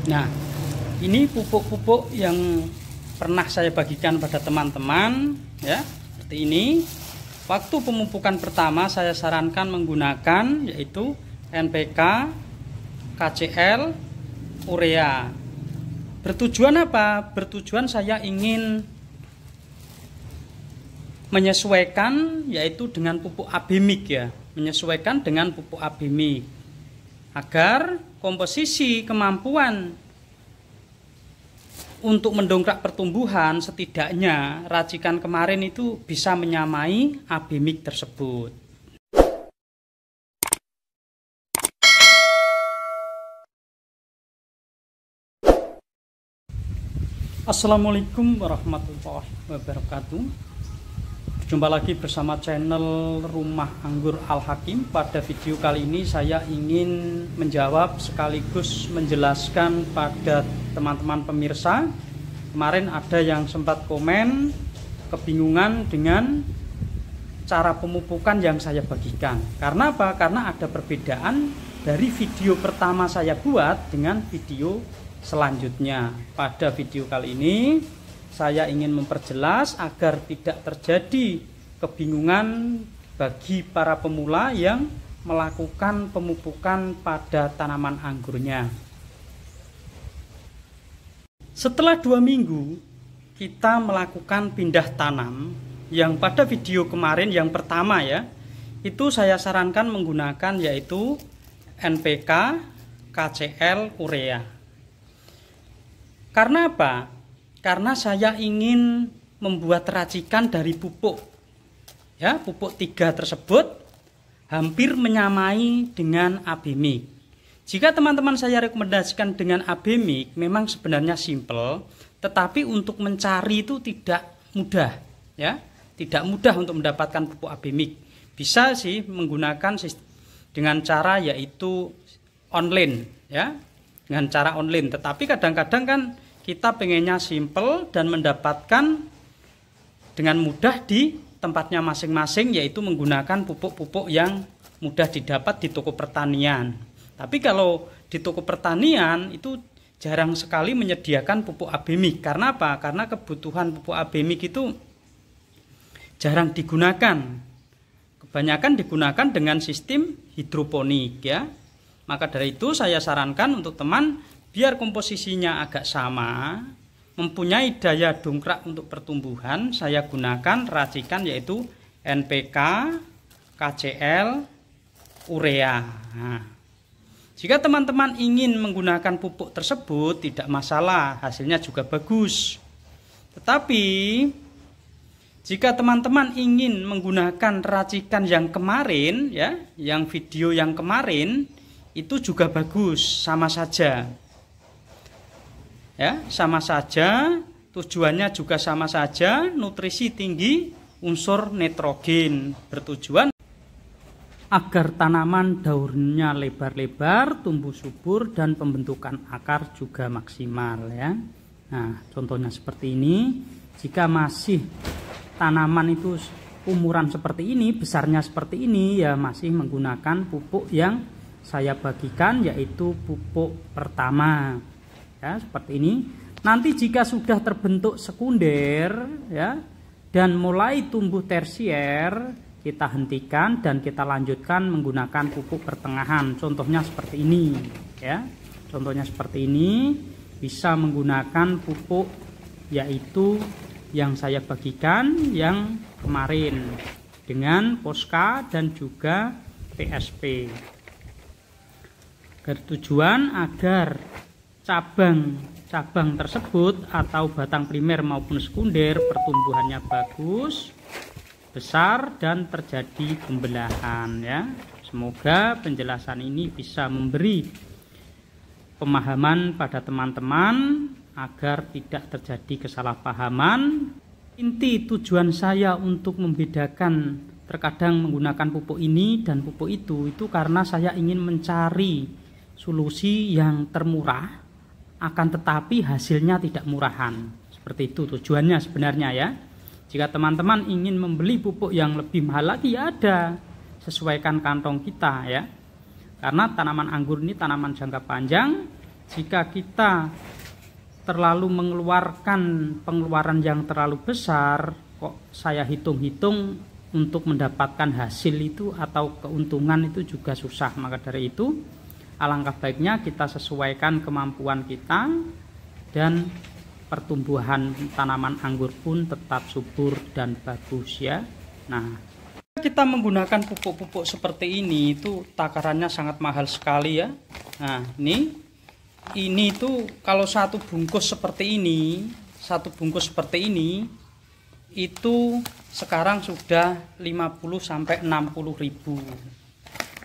Nah, ini pupuk-pupuk yang pernah saya bagikan pada teman-teman ya, seperti ini. Waktu pemupukan pertama saya sarankan menggunakan yaitu NPK, KCl, urea. Bertujuan apa? Bertujuan saya ingin menyesuaikan yaitu dengan pupuk abemik ya, menyesuaikan dengan pupuk abemik agar komposisi kemampuan untuk mendongkrak pertumbuhan setidaknya racikan kemarin itu bisa menyamai abemik tersebut. Assalamualaikum warahmatullahi wabarakatuh. Jumpa lagi bersama channel Rumah Anggur Al Hakim. Pada video kali ini saya ingin menjawab sekaligus menjelaskan pada teman-teman pemirsa. Kemarin ada yang sempat komen kebingungan dengan cara pemupukan yang saya bagikan. Karena apa? Karena ada perbedaan dari video pertama saya buat dengan video selanjutnya. Pada video kali ini saya ingin memperjelas agar tidak terjadi kebingungan bagi para pemula yang melakukan pemupukan pada tanaman anggurnya. Setelah 2 minggu kita melakukan pindah tanam, yang pada video kemarin yang pertama ya, itu saya sarankan menggunakan yaitu NPK, KCl, urea. Karena apa? Karena saya ingin membuat racikan dari pupuk ya, pupuk 3 tersebut hampir menyamai dengan abemik. Jika teman-teman saya rekomendasikan dengan abemik memang sebenarnya simple, tetapi untuk mencari itu tidak mudah ya, tidak mudah untuk mendapatkan pupuk abemik. Bisa sih menggunakan dengan cara yaitu online ya, dengan cara online, tetapi kadang-kadang kan kita pengennya simple dan mendapatkan dengan mudah di tempatnya masing-masing, yaitu menggunakan pupuk-pupuk yang mudah didapat di toko pertanian. Tapi kalau di toko pertanian itu jarang sekali menyediakan pupuk abemik. Karena apa? Karena kebutuhan pupuk abemik itu jarang digunakan. Kebanyakan digunakan dengan sistem hidroponik ya. Maka dari itu saya sarankan untuk teman biar komposisinya agak sama, mempunyai daya dongkrak untuk pertumbuhan, saya gunakan racikan yaitu NPK, KCl, urea. Nah, jika teman-teman ingin menggunakan pupuk tersebut tidak masalah, hasilnya juga bagus. Tetapi jika teman-teman ingin menggunakan racikan yang kemarin ya, yang video yang kemarin itu juga bagus, sama saja. Ya, sama saja, tujuannya juga sama saja, nutrisi tinggi, unsur nitrogen, bertujuan agar tanaman daunnya lebar-lebar, tumbuh subur dan pembentukan akar juga maksimal ya. Nah, contohnya seperti ini. Jika masih tanaman itu umuran seperti ini, besarnya seperti ini ya, masih menggunakan pupuk yang saya bagikan yaitu pupuk pertama. Ya, seperti ini. Nanti jika sudah terbentuk sekunder ya dan mulai tumbuh tersier, kita hentikan dan kita lanjutkan menggunakan pupuk pertengahan. Contohnya seperti ini ya. Contohnya seperti ini, bisa menggunakan pupuk yaitu yang saya bagikan yang kemarin dengan Posca dan juga PSP. Bertujuan agar cabang tersebut atau batang primer maupun sekunder pertumbuhannya bagus, besar dan terjadi pembelahan ya. Semoga penjelasan ini bisa memberi pemahaman pada teman-teman agar tidak terjadi kesalahpahaman. Inti tujuan saya untuk membedakan terkadang menggunakan pupuk ini dan pupuk itu karena saya ingin mencari solusi yang termurah akan tetapi hasilnya tidak murahan. Seperti itu tujuannya sebenarnya ya. Jika teman-teman ingin membeli pupuk yang lebih mahal lagi ya ada, sesuaikan kantong kita ya. Karena tanaman anggur ini tanaman jangka panjang, jika kita terlalu mengeluarkan pengeluaran yang terlalu besar, kok saya hitung-hitung untuk mendapatkan hasil itu atau keuntungan itu juga susah. Maka dari itu alangkah baiknya kita sesuaikan kemampuan kita dan pertumbuhan tanaman anggur pun tetap subur dan bagus ya. Nah, kita menggunakan pupuk-pupuk seperti ini itu takarannya sangat mahal sekali ya. Nah, ini tuh kalau satu bungkus seperti ini, itu sekarang sudah 50 sampai 60 ribu.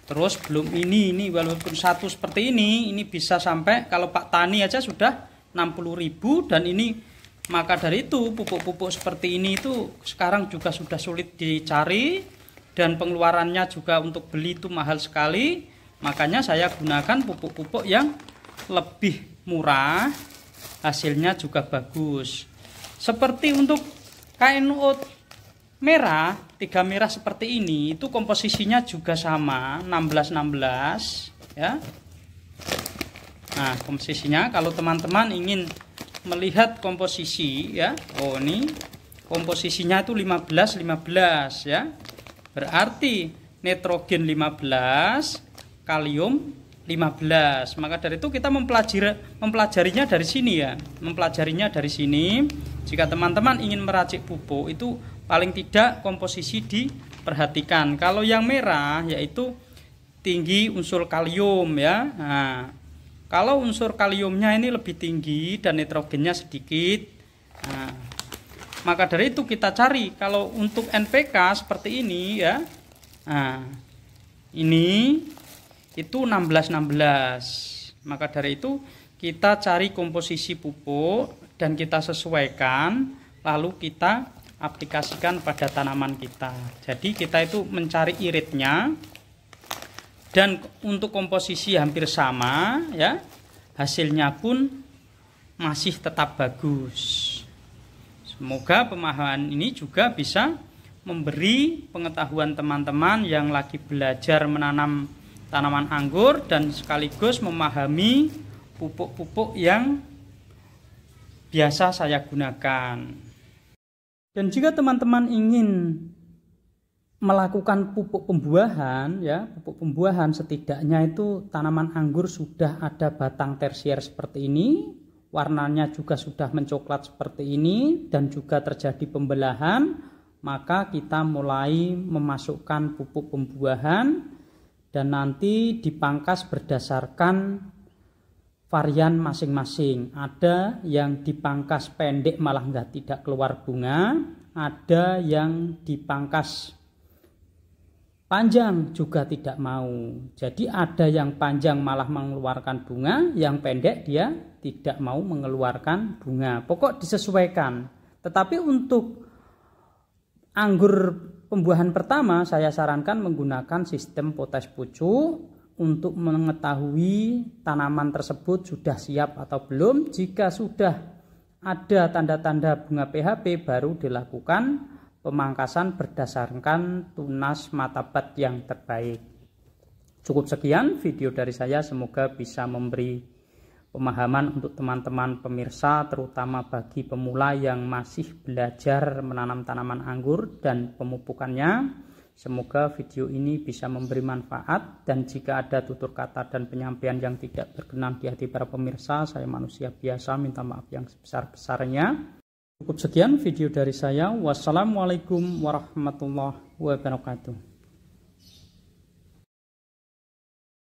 Terus belum ini walaupun satu seperti ini bisa sampai kalau Pak Tani aja sudah 60 ribu. Dan ini maka dari itu pupuk-pupuk seperti ini itu sekarang juga sudah sulit dicari dan pengeluarannya juga untuk beli itu mahal sekali. Makanya saya gunakan pupuk-pupuk yang lebih murah, hasilnya juga bagus. Seperti untuk kain oat merah, 3 merah seperti ini, itu komposisinya juga sama 16-16 ya. Nah, komposisinya kalau teman-teman ingin melihat komposisi ya, oh ini komposisinya itu 15-15 ya. Berarti nitrogen 15, kalium 15. Maka dari itu kita mempelajarinya dari sini ya. Mempelajarinya dari sini. Jika teman-teman ingin meracik pupuk itu paling tidak komposisi diperhatikan. Kalau yang merah yaitu tinggi unsur kalium ya. Nah, kalau unsur kaliumnya ini lebih tinggi dan nitrogennya sedikit. Nah, maka dari itu kita cari kalau untuk NPK seperti ini ya. Nah, ini itu 16-16. Maka dari itu kita cari komposisi pupuk dan kita sesuaikan, lalu kita aplikasikan pada tanaman kita. Jadi kita itu mencari iritnya, dan untuk komposisi hampir sama ya, hasilnya pun masih tetap bagus. Semoga pemahaman ini juga bisa memberi pengetahuan teman-teman yang lagi belajar menanam tanaman anggur dan sekaligus memahami pupuk-pupuk yang biasa saya gunakan. Dan jika teman-teman ingin melakukan pupuk pembuahan ya, pupuk pembuahan setidaknya itu tanaman anggur sudah ada batang tersier seperti ini, warnanya juga sudah mencoklat seperti ini dan juga terjadi pembelahan, maka kita mulai memasukkan pupuk pembuahan dan nanti dipangkas berdasarkan varian masing-masing. Ada yang dipangkas pendek malah tidak keluar bunga, ada yang dipangkas panjang juga tidak mau. Jadi ada yang panjang malah mengeluarkan bunga, yang pendek dia tidak mau mengeluarkan bunga. Pokok disesuaikan. Tetapi untuk anggur pembuahan pertama saya sarankan menggunakan sistem potes pucuk untuk mengetahui tanaman tersebut sudah siap atau belum. Jika sudah ada tanda-tanda bunga PHP baru dilakukan pemangkasan berdasarkan tunas matabat yang terbaik. Cukup sekian video dari saya, semoga bisa memberi pemahaman untuk teman-teman pemirsa, terutama bagi pemula yang masih belajar menanam tanaman anggur dan pemupukannya. Semoga video ini bisa memberi manfaat, dan jika ada tutur kata dan penyampaian yang tidak berkenan di hati para pemirsa, saya manusia biasa minta maaf yang sebesar-besarnya. Cukup sekian video dari saya. Wassalamualaikum warahmatullahi wabarakatuh.